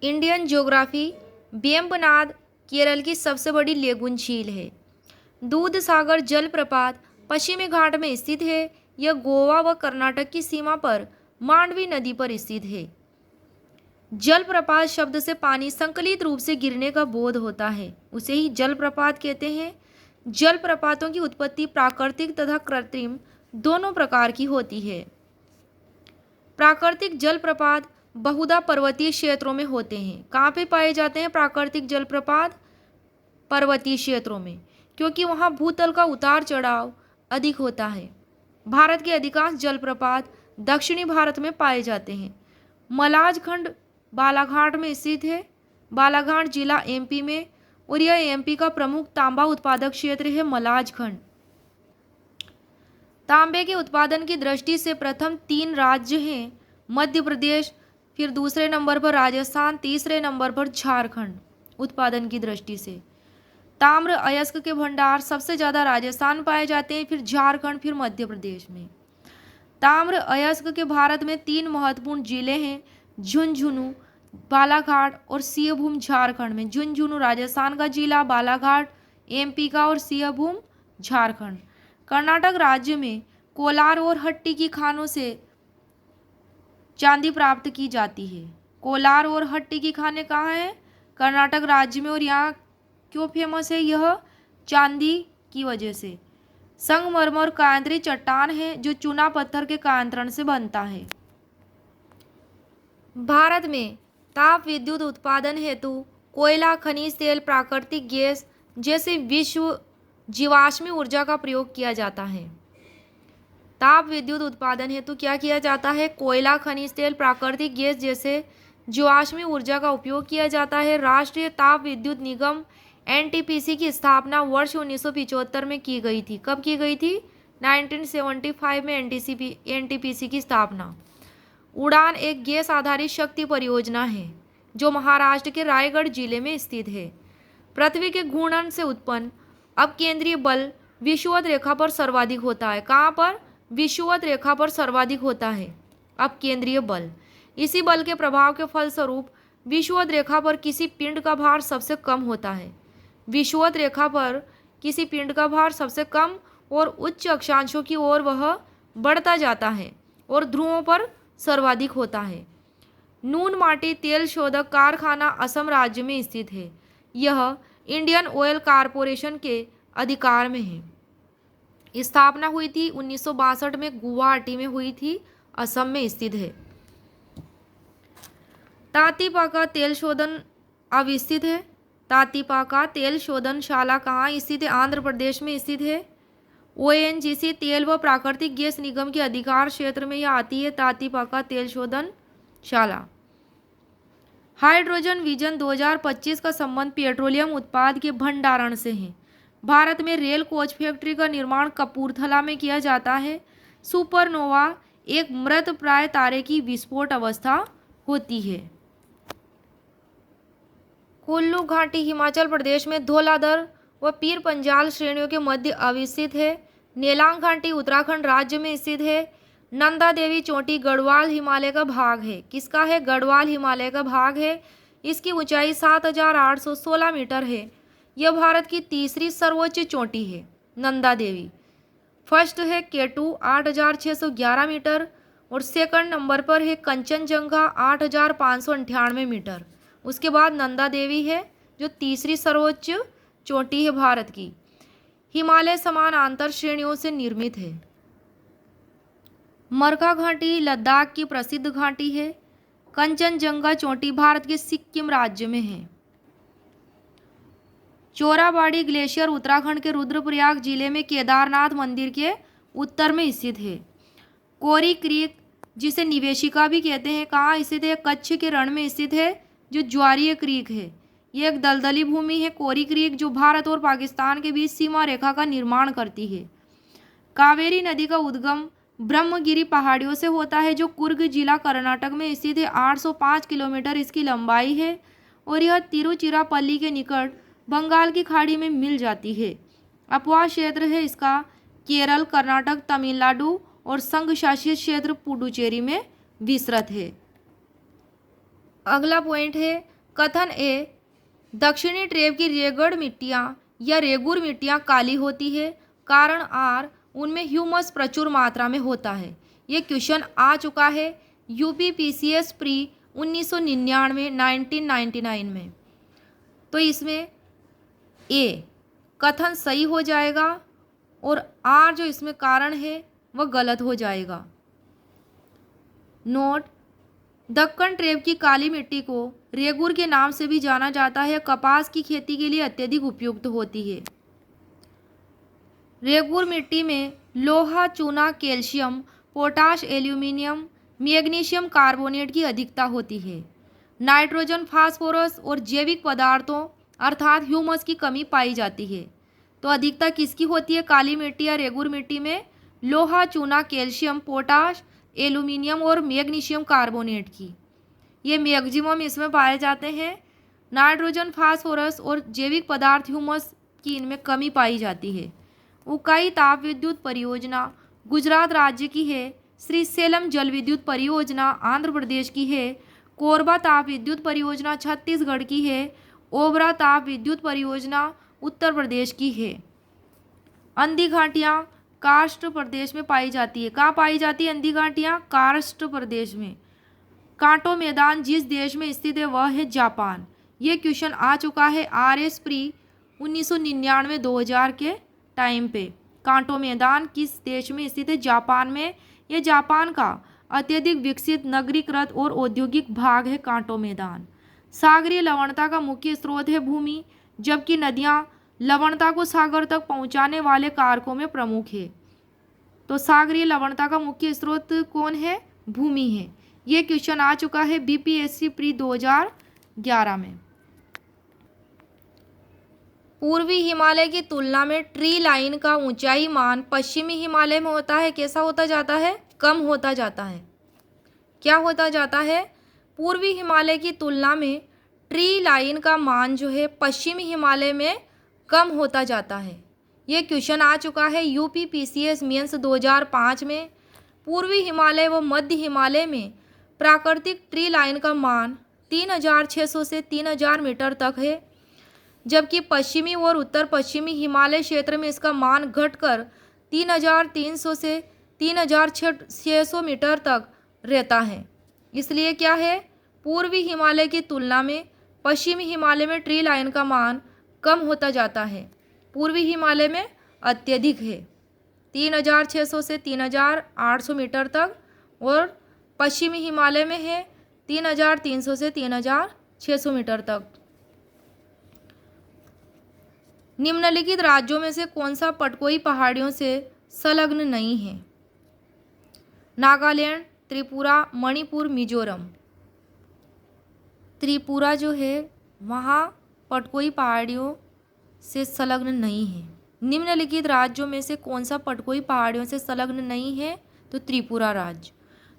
Indian geography. Vembanad Kerala की सबसे बड़ी लेगून झील है। दूध सागर जलप्रपात पश्चिमी घाट में स्थित है। यह गोवा व कर्नाटक की सीमा पर मांडवी नदी पर स्थित है। जलप्रपात शब्द से पानी संकलित रूप से गिरने का बोध होता है, उसे ही जलप्रपात कहते हैं। जलप्रपातों की उत्पत्ति प्राकृतिक तथा कृत्रिम दोनों प्रकार की होती है। प्राकृतिक जलप्रपात बहुधा पर्वतीय क्षेत्रों में होते हैं। कहाँ पे पाए जाते हैं प्राकृतिक जलप्रपात? पर्वतीय क्षेत्रों में, क्योंकि वहाँ भूतल का उतार चढ़ाव अधिक होता है। भारत के अधिकांश जलप्रपात दक्षिणी भारत में पाए जाते हैं। मलाज खंड बालाघाट में स्थित है। बालाघाट जिला एमपी में, और यह एमपी का प्रमुख तांबा उत्पादक क्षेत्र है। मलाज खंड तांबे के उत्पादन की दृष्टि से प्रथम 3 राज्य हैं मध्य प्रदेश, फिर दूसरे नंबर पर राजस्थान, तीसरे नंबर पर झारखंड उत्पादन की दृष्टि से। ताम्र अयस्क के भंडार सबसे ज़्यादा राजस्थान पाए जाते हैं, फिर झारखंड, फिर मध्य प्रदेश में। ताम्र अयस्क के भारत में 3 महत्वपूर्ण जिले हैं, झुंझुनू, बालाघाट और सिंहभूम झारखंड में। झुंझुनू राजस्थान का जिला, बालाघाट एमपी का और सिंहभूम झारखंड। कर्नाटक राज्य में कोलार और हट्टी की खानों से चांदी प्राप्त की जाती है। कोलार और हट्टी की खानें कहाँ हैं? कर्नाटक राज्य में। और यहाँ क्यों फेमस है यह? चांदी की वजह से। संगमरमर कायांतरी चट्टान है जो चूना पत्थर के कायांतरण से बनता है। भारत में ताप विद्युत उत्पादन हेतु कोयला, खनिज तेल, प्राकृतिक गैस जैसे विश्व जीवाश्मी ऊर्जा का प्रयोग किया जाता है। ताप विद्युत उत्पादन हेतु क्या किया जाता है? कोयला, खनिज तेल, प्राकृतिक गैस जैसे जीवाश्मी ऊर्जा का उपयोग किया जाता है। राष्ट्रीय ताप विद्युत निगम एनटीपीसी की स्थापना वर्ष 1975 में की गई थी। कब की गई थी? 1975 में एनटीपीसी की स्थापना। उड़ान एक गैस आधारित शक्ति परियोजना है जो महाराष्ट्र के रायगढ़ जिले में स्थित है। पृथ्वी के घूर्णन से उत्पन्न अपकेंद्रीय बल विषुवत रेखा पर सर्वाधिक होता है। कहाँ पर? विषुवत रेखा पर सर्वाधिक होता है अपकेंद्रीय बल। इसी बल के प्रभाव के फलस्वरूप विषुवत रेखा पर किसी पिंड का भार सबसे कम होता है। विषुवत रेखा पर किसी पिंड का भार सबसे कम और उच्च अक्षांशों की ओर वह बढ़ता जाता है और ध्रुवों पर सर्वाधिक होता है। नून माटी तेल शोधक कारखाना असम राज्य में स्थित है। यह इंडियन ऑयल कारपोरेशन के अधिकार में है। स्थापना हुई थी 1962 में, गुवाहाटी में हुई थी, असम में स्थित है। तातीपाका तेल शोधन अवस्थित है। तातीपाका तेल शोधनशाला कहाँ स्थित है? आंध्र प्रदेश में स्थित है। ओएनजीसी तेल व प्राकृतिक गैस निगम के अधिकार क्षेत्र में यह आती है, तातीपाका तेल शोधनशाला। हाइड्रोजन विजन 2025 का संबंध पेट्रोलियम उत्पाद के भंडारण से है। भारत में रेल कोच फैक्ट्री का निर्माण कपूरथला में किया जाता है। सुपरनोवा एक मृत प्राय तारे की विस्फोट अवस्था होती है। कुल्लू घाटी हिमाचल प्रदेश में धौलाधर व पीर पंजाल श्रेणियों के मध्य अवस्थित है। नेलांग घाटी उत्तराखंड राज्य में स्थित है। नंदा देवी चोटी गढ़वाल हिमालय का भाग है। किसका है? गढ़वाल हिमालय का भाग है। इसकी ऊंचाई 7,816 मीटर है। यह भारत की तीसरी सर्वोच्च चोटी है। नंदा देवी फर्स्ट है केटू 8,611 मीटर, और सेकंड नंबर पर है कंचनजंगा 8,598 मीटर। उसके बाद नंदा देवी है जो तीसरी सर्वोच्च चोटी है भारत की। हिमालय समानांतर श्रेणियों से निर्मित है। मरखा घाटी लद्दाख की प्रसिद्ध घाटी है। कंचनजंगा चोटी भारत के सिक्किम राज्य में है। चोराबाड़ी ग्लेशियर उत्तराखंड के रुद्रप्रयाग जिले में केदारनाथ मंदिर के उत्तर में स्थित है। कोरी क्रीक जिसे निवेशिका भी कहते हैं कहाँ स्थित है? कच्छ के रण में स्थित है जो ज्वारीय क्रीक है। यह एक दलदली भूमि है कोरी क्रीक जो भारत और पाकिस्तान के बीच सीमा रेखा का निर्माण करती है। कावेरी नदी का उद्गम ब्रह्मगिरी पहाड़ियों से होता है जो कुर्ग जिला कर्नाटक में स्थित है। 805 किलोमीटर इसकी लंबाई है और यह तिरुचिरापल्ली के निकट बंगाल की खाड़ी में मिल जाती है। अपवाह क्षेत्र है इसका केरल, कर्नाटक, तमिलनाडु और संघ शासित क्षेत्र पुडुचेरी में विस्तृत है। अगला पॉइंट है कथन ए, दक्षिणी ट्रेप की रेगड़ मिट्टियाँ या रेगुर मिट्टियाँ काली होती है। कारण आर, उनमें ह्यूमस प्रचुर मात्रा में होता है। ये क्वेश्चन आ चुका है यूपी पीसीएस प्री 1999 1999 में। तो इसमें ए कथन सही हो जाएगा और आर जो इसमें कारण है वह गलत हो जाएगा। नोट, दक्कन ट्रेप की काली मिट्टी को रेगुर के नाम से भी जाना जाता है। कपास की खेती के लिए अत्यधिक उपयुक्त होती है। रेगुर मिट्टी में लोहा, चूना, calcium, potash, aluminium, magnesium carbonate की अधिकता होती है। नाइट्रोजन, फास्फोरस और जैविक पदार्थों अर्थात ह्यूमस की कमी पाई जाती है। तो अधिकता किसकी होती है काली मिट्टी या रेगुर मिट्टी में? लोहा, चूना, कैल्शियम, पोटाश, एल्यूमिनियम और मैग्नीशियम कार्बोनेट की। ये मैक्सिमम इसमें पाए जाते हैं। नाइट्रोजन, फास्फोरस और जैविक पदार्थ ह्यूमस की इनमें कमी पाई जाती है। उकाई ताप विद्युत परियोजना गुजरात राज्य की है। श्री सेलम जल विद्युत परियोजना आंध्र प्रदेश की है। कोरबा ताप विद्युत परियोजना छत्तीसगढ़ की है। ओबरा ताप विद्युत परियोजना उत्तर प्रदेश की है। अंधी घाटियाँ कार्स्ट प्रदेश में पाई जाती है। कहाँ पाई जाती है अंधी घाटियाँ? कार्स्ट प्रदेश में। कांटो मैदान जिस देश में स्थित है वह है जापान। ये क्वेश्चन आ चुका है आरएस प्री 1999-2000 के टाइम पे। कांटो मैदान किस देश में स्थित है? जापान में। यह जापान का अत्यधिक विकसित नगरीकृत और औद्योगिक भाग है कांटो मैदान। सागरीय लवणता का मुख्य स्रोत है भूमि, जबकि नदियाँ लवणता को सागर तक पहुँचाने वाले कारकों में प्रमुख है। तो सागरीय लवणता का मुख्य स्रोत कौन है? भूमि है। ये क्वेश्चन आ चुका है बीपीएससी प्री 2011 में। पूर्वी हिमालय की तुलना में ट्री लाइन का ऊंचाई मान पश्चिमी हिमालय में होता है। कैसा होता जाता है? कम होता जाता है। क्या होता जाता है? पूर्वी हिमालय की तुलना में ट्री लाइन का मान जो है पश्चिमी हिमालय में कम होता जाता है। ये क्वेश्चन आ चुका है यूपी पीसीएस मेंस 2005 में। पूर्वी हिमालय व मध्य हिमालय में प्राकृतिक ट्री लाइन का मान 3600 से 3000 मीटर तक है, जबकि पश्चिमी और उत्तर पश्चिमी हिमालय क्षेत्र में इसका मान घटकर 3300 से 3600 मीटर तक रहता है। इसलिए क्या है? पूर्वी हिमालय की तुलना में पश्चिमी हिमालय में ट्री लाइन का मान कम होता जाता है। पूर्वी हिमालय में अत्यधिक है 3600 से 3800 मीटर तक, और पश्चिमी हिमालय में है 3300 से 3600 मीटर तक। निम्नलिखित राज्यों में से कौन सा पटकोई पहाड़ियों से संलग्न नहीं है? नागालैंड, त्रिपुरा, मणिपुर, मिजोरम। त्रिपुरा जो है वहाँ पटकोई पहाड़ियों से संलग्न नहीं है। निम्नलिखित राज्यों में से कौन सा पटकोई पहाड़ियों से संलग्न नहीं है? तो त्रिपुरा राज्य।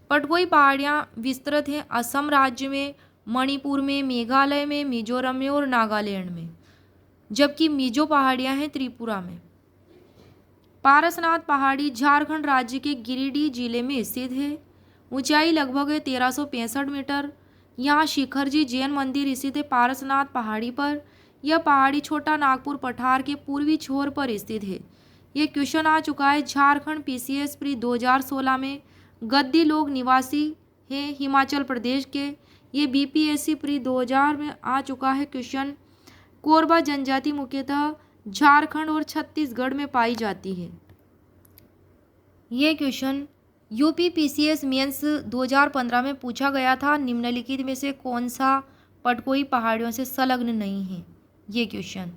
पटकोई पहाड़ियाँ विस्तृत हैं असम राज्य में, मणिपुर में, मेघालय में, मिजोरम में और नागालैंड में, जबकि मिजो पहाड़ियाँ हैं त्रिपुरा में। पारसनाथ पहाड़ी झारखंड राज्य के गिरिडीह जिले में स्थित है। ऊंचाई लगभग है 1365 मीटर। यहाँ शिखरजी जैन मंदिर स्थित है पारसनाथ पहाड़ी पर। यह पहाड़ी छोटा नागपुर पठार के पूर्वी छोर पर स्थित है। यह क्वेश्चन आ चुका है झारखंड पीसीएस प्री 2016 में। गद्दी लोग निवासी हैं हिमाचल प्रदेश के। ये बीपीएससी प्री 2000 में आ चुका है क्वेश्चन। कोरबा जनजाति मुख्यतः झारखंड और छत्तीसगढ़ में पाई जाती है। ये क्वेश्चन यूपी पीसीएस मेंस 2015 में पूछा गया था। निम्नलिखित में से कौन सा पटकोई पहाड़ियों से संलग्न नहीं है? ये क्वेश्चन